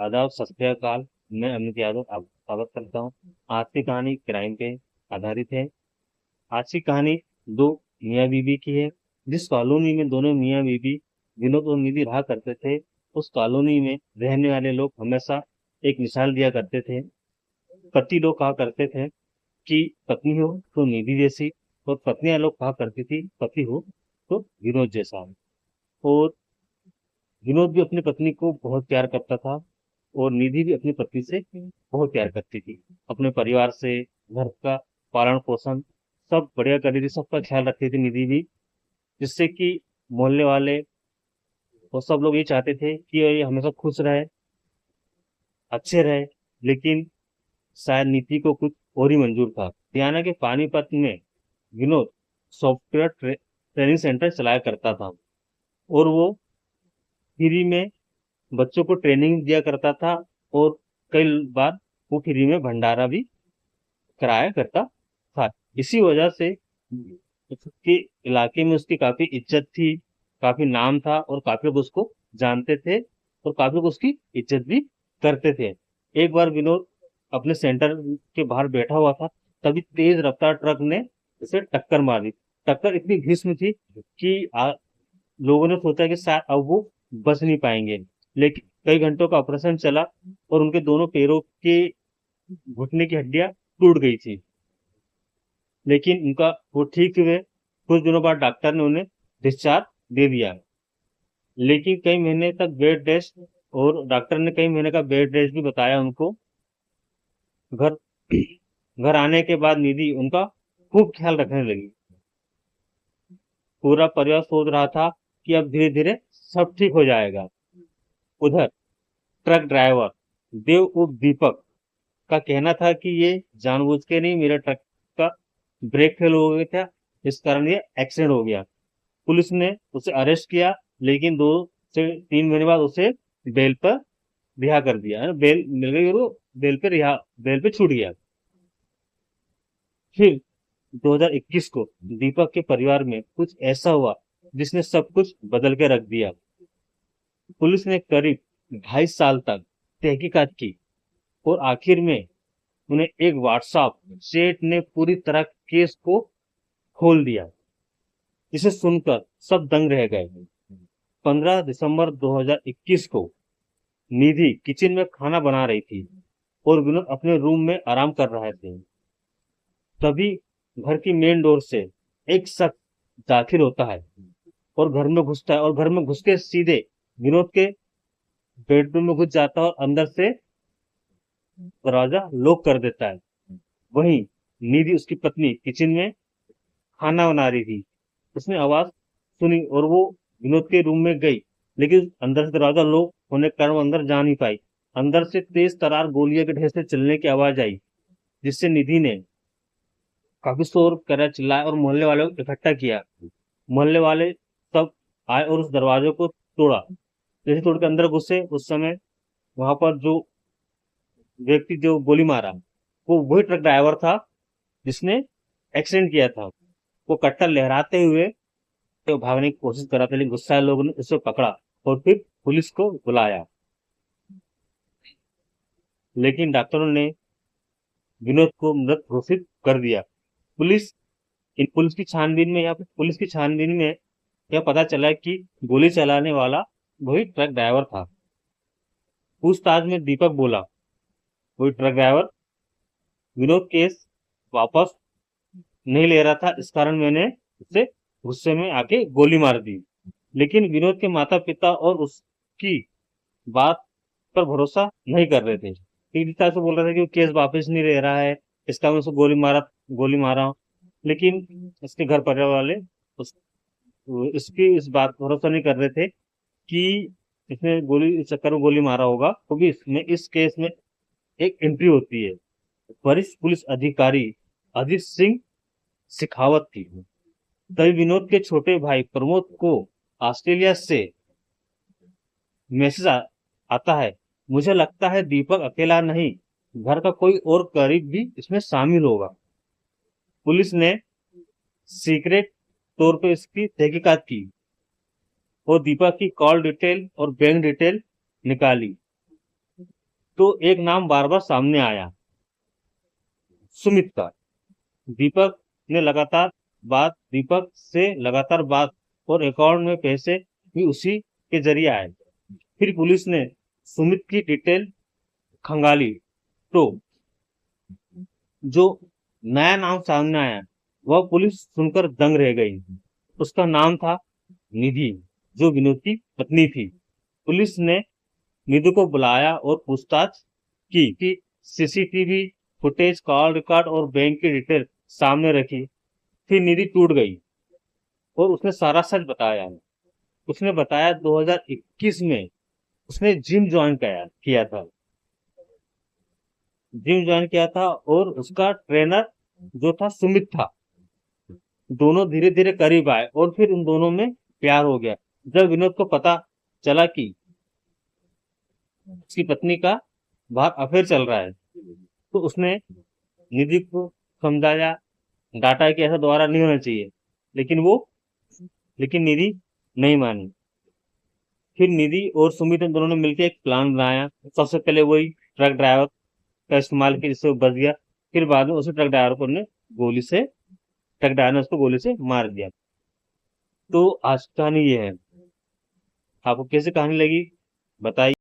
आदाब, सत श्री अकाल। मैं अमित यादव आपका स्वागत करता हूँ। आज की कहानी क्राइम पे आधारित है। आज की कहानी दो मियाँ बीवी की है। जिस कॉलोनी में दोनों मियाँ बीवी विनोद और निधि रहा करते थे, उस कॉलोनी में रहने वाले लोग हमेशा एक मिसाल दिया करते थे। पति लोग कहा करते थे कि पत्नी हो तो निधि जैसी, और पत्नियां लोग कहा करती थी पति हो तो विनोद जैसा। और विनोद भी अपनी पत्नी को बहुत प्यार करता था, और निधि भी अपनी पत्नी से बहुत प्यार करती थी। अपने परिवार से, घर का पालन पोषण सब बढ़िया करती थी, सबका ख्याल रखती थी निधि भी। जिससे कि मोहल्ले वाले और सब लोग ये चाहते थे कि ये हमेशा खुश रहे, अच्छे रहे। लेकिन शायद नीति को कुछ और ही मंजूर था। हरियाणा के पानीपत में विनोद सॉफ्टवेयर ट्रेनिंग सेंटर चलाया करता था, और वो फ्री में बच्चों को ट्रेनिंग दिया करता था। और कई बार वो फ्री में भंडारा भी कराया करता था। इसी वजह से उसके इलाके में उसकी काफी इज्जत थी, काफी नाम था, और काफी लोग उसको जानते थे, और काफी लोग उसकी इज्जत भी करते थे। एक बार विनोद अपने सेंटर के बाहर बैठा हुआ था, तभी तेज रफ्तार ट्रक ने उसे टक्कर मार दी। टक्कर इतनी भीषण थी कि लोगों ने सोचा कि शायद अब वो बच नहीं पाएंगे। लेकिन कई घंटों का ऑपरेशन चला, और उनके दोनों पैरों के घुटने की हड्डियां टूट गई थी। लेकिन उनका वो ठीक हुए। कुछ दिनों बाद डॉक्टर ने उन्हें डिस्चार्ज दे दिया। लेकिन कई महीने तक बेड रेस्ट, और डॉक्टर ने कई महीने का बेड रेस्ट भी बताया उनको। घर घर आने के बाद निधि उनका खूब ख्याल रखने लगी। पूरा परिवार सोच रहा था कि अब धीरे धीरे सब ठीक हो जाएगा। उधर ट्रक ड्राइवर देव उर्फ दीपक का कहना था कि ये जानबूझ के नहीं, मेरा ट्रक का ब्रेक फेल हो गया था, इस कारण ये एक्सीडेंट हो गया। पुलिस ने उसे अरेस्ट किया, लेकिन 2 से 3 महीने बाद उसे बेल पर रिहा कर दिया है। बेल मिल गई और वो बेल पे छूट गया। फिर 2021 को दीपक के परिवार में कुछ ऐसा हुआ जिसने सब कुछ बदल के रख दिया। पुलिस ने करीब 2.5 साल तक तहकीकात की, और आखिर में उन्हें एक व्हाट्सएप चैट ने पूरी तरह केस को खोल दिया। इसे सुनकर सब दंग रह गए। 15 दिसंबर 2021 को निधि किचन में खाना बना रही थी, और विनोद अपने रूम में आराम कर रहे थे। तभी घर की मेन डोर से एक शख्स दाखिल होता है, और घर में घुसता है, और घर में घुस के सीधे विनोद के बेडरूम में घुस जाता है, और अंदर से दरवाजा लॉक कर देता है। वहीं निधि, उसकी पत्नी, किचन में खाना बना रही थी। उसने आवाज सुनी और वो विनोद के रूम में गई। लेकिन अंदर से दरवाजा लॉक होने के कारण वो अंदर जा नहीं पाई। अंदर से तेज तरार गोलियों के ढेर से चलने की आवाज आई, जिससे निधि ने काफी शोर करा, चिल्लाया, और मोहल्ले वालों को इकट्ठा किया। मोहल्ले वाले सब आए और उस दरवाजे को तोड़ा। जैसे तोड़ के अंदर घुसे, उस समय वहां पर जो व्यक्ति जो गोली मारा, वो वही ट्रक ड्राइवर था जिसने एक्सीडेंट किया था। वो कट्टर लहराते हुए तो भागने की कोशिश कर रहा था, लेकिन गुस्साए लोगों ने उसे पकड़ा और फिर पुलिस को बुलाया। लेकिन डॉक्टरों ने विनोद को मृत घोषित कर दिया। पुलिस पुलिस की छानबीन में, यह पता चला कि गोली चलाने वाला वही ट्रक ड्राइवर था। पूछताछ में दीपक बोला, वही ट्रक ड्राइवर, विनोद केस वापस नहीं ले रहा था, इस कारण मैंने उसे गुस्से में आके गोली मार दी। लेकिन विनोद के माता पिता और उसकी बात पर भरोसा नहीं कर रहे थे। एक तरह से बोल रहे थे कि वो केस वापस नहीं ले रहा है, इसका मैं उसको गोली मारा हूं। लेकिन इसके घर परिवार वाले उस इसकी इस बात पर भरोसा नहीं कर रहे थे कि इसने इस चक्कर में गोली मारा होगा, क्योंकि इसमें इस केस में एक एंट्री होती है। वरिष्ठ पुलिस अधिकारी अजीत सिंह शेखावत की। तभी विनोद के छोटे भाई प्रमोद को ऑस्ट्रेलिया से मैसेज आता है। मुझे लगता है दीपक अकेला नहीं, घर का कोई और करीब भी इसमें शामिल होगा। पुलिस ने सीक्रेट तौर पर इसकी तहकीकात की, और दीपक की कॉल डिटेल और बैंक डिटेल निकाली। तो एक नाम बार बार सामने आया, सुमित का। दीपक से लगातार बात और अकाउंट में पैसे भी उसी के जरिए आए। फिर पुलिस ने सुमित की डिटेल खंगाली तो जो नया नाम सामने आया वह पुलिस सुनकर दंग रह गई। उसका नाम था निधि, जो विनोद की पत्नी थी। पुलिस ने निधि को बुलाया और पूछताछ की कि सीसीटीवी फुटेज, कॉल रिकॉर्ड और बैंक की डिटेल सामने रखी। फिर निधि टूट गई और उसने सारा सच बताया। उसने बताया 2021 में उसने जिम ज्वाइन किया था और उसका ट्रेनर जो था सुमित था। दोनों धीरे धीरे करीब आए और फिर उन दोनों में प्यार हो गया। जब विनोद को पता चला कि उसकी पत्नी का बाहर अफेयर चल रहा है तो उसने निधि को समझाया, डांटा कि ऐसा दोबारा नहीं होना चाहिए, लेकिन निधि नहीं मानी। फिर निधि और सुमित ने दोनों ने मिलकर एक प्लान बनाया। सबसे पहले वही ट्रक ड्राइवर का इस्तेमाल किया जिससे वो बच गया। फिर बाद में उसी ट्रक ड्राइवर ने उसको गोली से मार दिया। तो आज की कहानी ये है। आपको कैसी कहानी लगी बताइए।